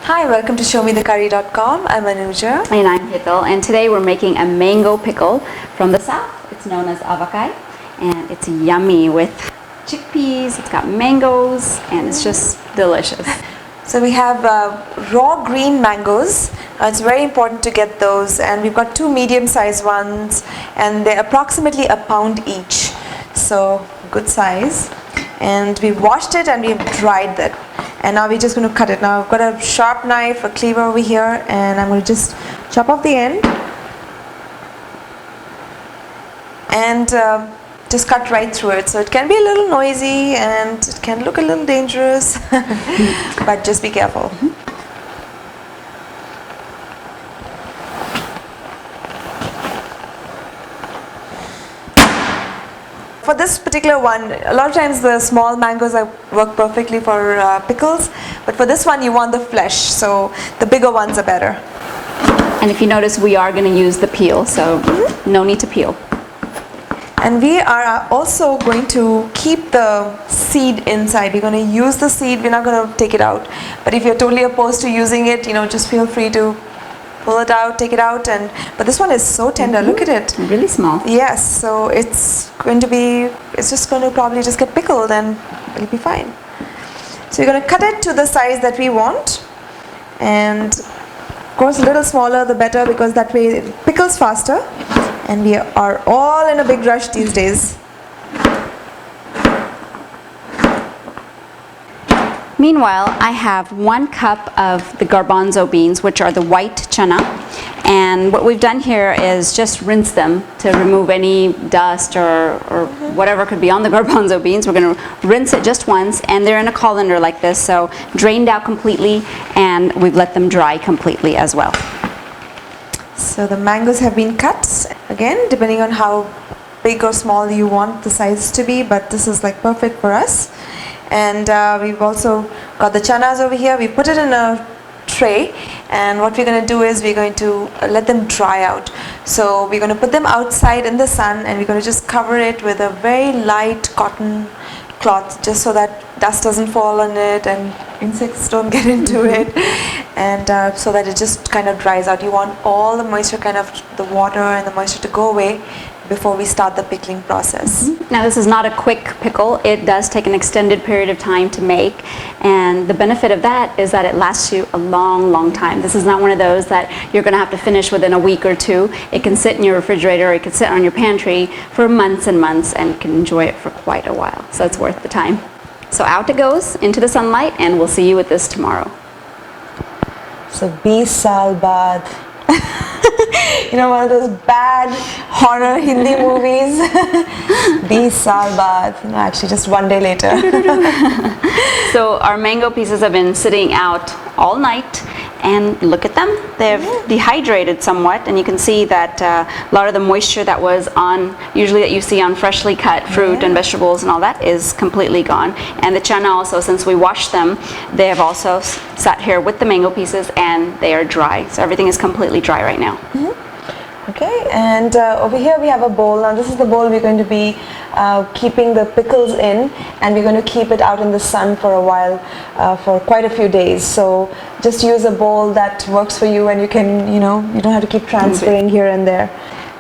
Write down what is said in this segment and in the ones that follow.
Hi, welcome to ShowMeTheCurry.com. I'm Anuja. And I'm Pickle, and today we're making a mango pickle from the south. It's known as Aavakai, and it's yummy with chickpeas, it's got mangoes, and it's just delicious. So we have raw green mangoes. It's very important to get those, and we've got two medium-sized ones, and they're approximately a pound each. So good size. And we've washed it and we've dried that. And now we're just going to cut it. Now I've got a sharp knife, a cleaver over here, and I'm going to just chop off the end and just cut right through it. So it can be a little noisy and it can look a little dangerous, but just be careful. For this particular one, a lot of times the small mangoes work perfectly for pickles, but for this one you want the flesh, so the bigger ones are better. And if you notice, we are going to use the peel, so no need to peel. And we are also going to keep the seed inside. We're going to use the seed, we're not going to take it out. But if you're totally opposed to using it, just feel free to pull it out, take it out, but this one is so tender. Look at it. Really small. Yes, so it's just going to probably just get pickled and it'll be fine. So you're going to cut it to the size that we want, and of course a little smaller the better, because that way it pickles faster, and we are all in a big rush these days. Meanwhile, I have 1 cup of the garbanzo beans, which are the white chana. And what we've done here is just rinse them to remove any dust or whatever could be on the garbanzo beans. We're going to rinse it just once, and they're in a colander like this, so drained out completely, and we've let them dry completely as well. So the mangoes have been cut, again, depending on how big or small you want the size to be, but this is like perfect for us. And we've also got the chanas over here. We put it in a tray, and what we're going to do is we're going to let them dry out. So we're going to put them outside in the sun, and we're going to just cover it with a very light cotton cloth, just so that dust doesn't fall on it and insects don't get into it, and so that it just kind of dries out. You want all the moisture, the water and the moisture, to go away before we start the pickling process. Now, this is not a quick pickle. It does take an extended period of time to make, and the benefit of that is that it lasts you a long time. This is not one of those that you're going to have to finish within a week or two. It can sit in your refrigerator, or it can sit on your pantry for months and months, and you can enjoy it for quite a while. So it's worth the time. So out it goes into the sunlight, and we'll see you with this tomorrow. So 20 saal baad. One of those bad horror Hindi movies. 20 saal baad. No, actually just one day later. So our mango pieces have been sitting out all night, and look at them. They've dehydrated somewhat, and you can see that a lot of the moisture that was usually that you see on freshly cut fruit and vegetables and all that is completely gone. And the chana also, since we washed them, they have also sat here with the mango pieces, and they are dry. So everything is completely dry right now. Okay, and over here we have a bowl. Now this is the bowl we're going to be keeping the pickles in, and we're going to keep it out in the sun for a while, for quite a few days. So just use a bowl that works for you, and you can, you don't have to keep transferring here and there.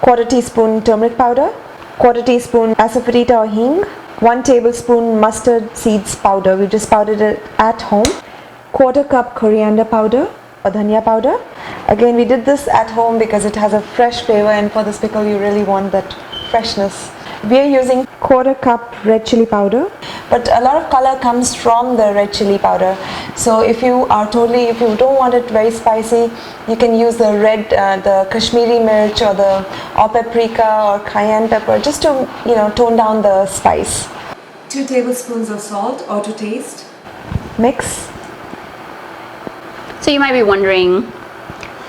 1/4 teaspoon turmeric powder, 1/4 teaspoon asafoetida or hing, 1 tablespoon mustard seeds powder. We just powdered it at home. 1/4 cup coriander powder or dhania powder. Again, we did this at home because it has a fresh flavor, and for this pickle you really want that freshness. We are using 1/4 cup red chili powder, but a lot of color comes from the red chili powder. So if you don't want it very spicy, you can use the Kashmiri mirch or or paprika or cayenne pepper, just to tone down the spice. 2 tablespoons of salt or to taste. Mix. So you might be wondering,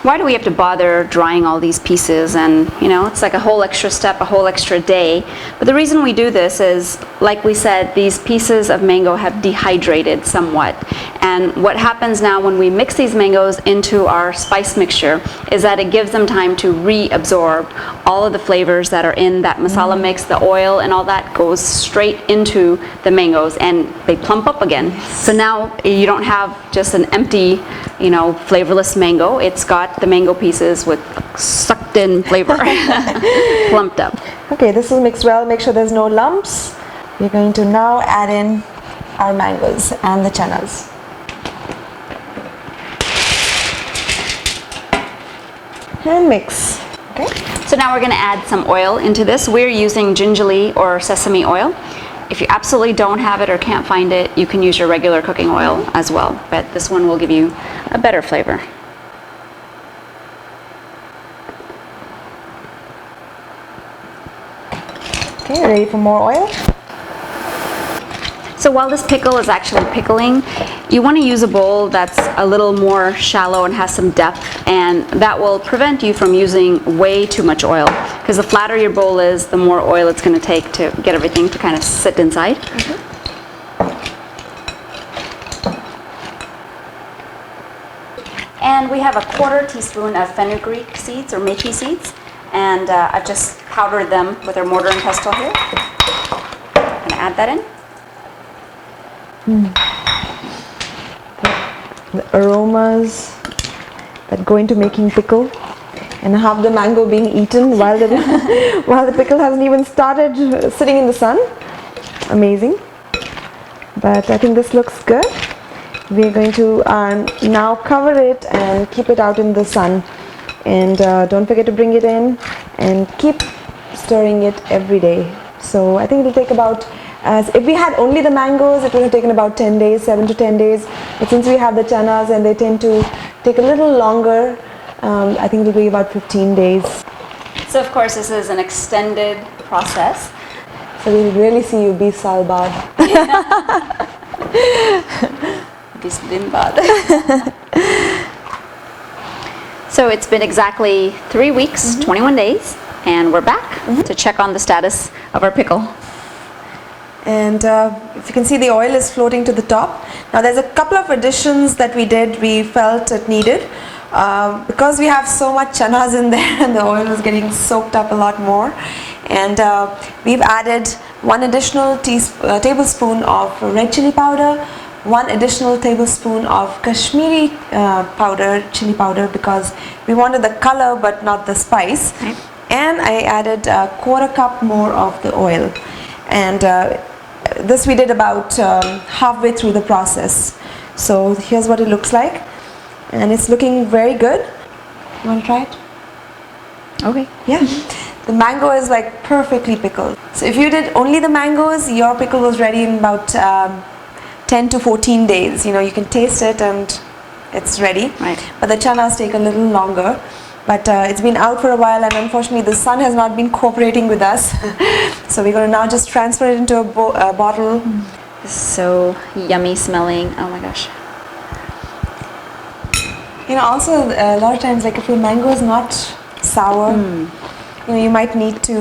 why do we have to bother drying all these pieces? And it's like a whole extra step, a whole extra day. But the reason we do this is, like we said, these pieces of mango have dehydrated somewhat, And what happens now when we mix these mangoes into our spice mixture is that it gives them time to reabsorb all of the flavors that are in that masala mix. The oil and all that goes straight into the mangoes and they plump up again. So now you don't have just an empty, you know, flavorless mango. It's got the mango pieces with sucked in flavor, plumped up. Okay, this is mixed well. Make sure there's no lumps. We're going to now add in our mangoes and the chanas. And mix. Okay. So now we're going to add some oil into this. We're using gingerly or sesame oil. If you absolutely don't have it or can't find it, you can use your regular cooking oil as well. But this one will give you a better flavor. Okay, ready for more oil? So while this pickle is actually pickling, you want to use a bowl that's a little more shallow and has some depth, and that will prevent you from using way too much oil, because the flatter your bowl is, the more oil it's going to take to get everything to kind of sit inside. And we have a 1/4 teaspoon of fenugreek seeds or methi seeds, and I've just powdered them with our mortar and pestle here. I'm going to add that in. The aromas that go into making pickle, and half the mango being eaten while the while the pickle hasn't even started sitting in the sun. Amazing. But I think this looks good. We are going to now cover it and keep it out in the sun, and don't forget to bring it in and keep stirring it every day. So I think it'll take about, if we had only the mangoes, it would have taken about 10 days, 7 to 10 days. But since we have the chanas and they tend to take a little longer, I think it'll be about 15 days. So of course this is an extended process. So we'll really see you be salbad. Bislimbad. So it's been exactly 3 weeks, 21 days, and we're back to check on the status of our pickle. And if you can see, the oil is floating to the top. Now there's a couple of additions that we did, we felt it needed. Because we have so much chanas in there and the oil is getting soaked up a lot more. And we've added 1 additional tablespoon of red chili powder, 1 additional tablespoon of Kashmiri chili powder, because we wanted the color but not the spice. Right. And I added a 1/4 cup more of the oil. And this we did about halfway through the process. So here's what it looks like, and it's looking very good. You want to try it? Okay. Yeah. The mango is like perfectly pickled. So if you did only the mangoes, your pickle was ready in about 10 to 14 days. You know, you can taste it and it's ready. Right. But the chanas take a little longer. But it's been out for a while, and unfortunately the sun has not been cooperating with us. So we're going to now just transfer it into a bottle. This is so yummy smelling. Oh my gosh. You know, also a lot of times, like if your mango is not sour, you know, you might need to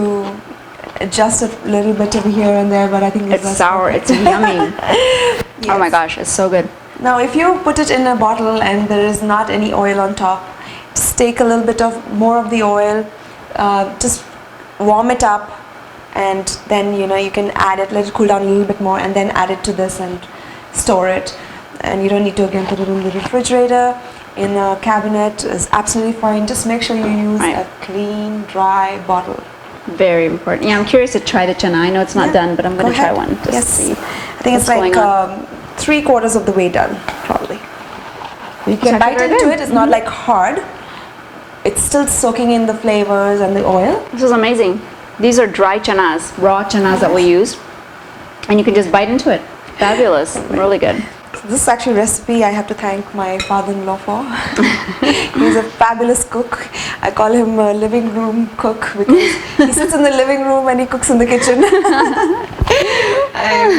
adjust it a little bit over here and there, but I think It's sour, it's yummy. Yes. Oh my gosh, it's so good. Now if you put it in a bottle and there is not any oil on top, just take a little bit of more of the oil, just warm it up, and then, you know, you can add it, let it cool down a little bit more, and then add it to this and store it. And you don't need to again put it in the refrigerator. In a cabinet is absolutely fine. Just make sure you use Right. a clean, dry bottle. Very important. Yeah, I'm curious to try the chana. I know it's not done, but I'm going to try one just Yes. to see. I think it's what's like going on. 3/4 of the way done, probably. You can actually bite very into good. it. It's not like hard. It's still soaking in the flavors and the oil. This is amazing. These are dry chanas, raw chanas that we use, and you can just bite into it. Fabulous. Really good. This is actually a recipe I have to thank my father-in-law for. He's a fabulous cook. I call him a living room cook because he sits in the living room and he cooks in the kitchen.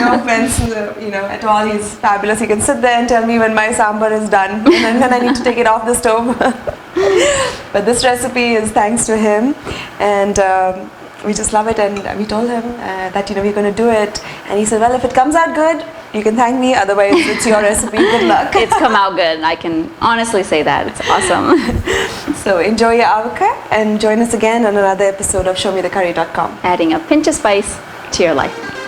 No offense, you know, at all. He's fabulous. He can sit there and tell me when my sambar is done, and then when I need to take it off the stove. But this recipe is thanks to him, and we just love it. And we told him that, you know, we're going to do it, and he said, well, if it comes out good, You can thank me, otherwise it's your recipe. Good luck. It's come out good. I can honestly say that. It's awesome. So enjoy your Aavakai and join us again on another episode of ShowMeTheCurry.com. Adding a pinch of spice to your life.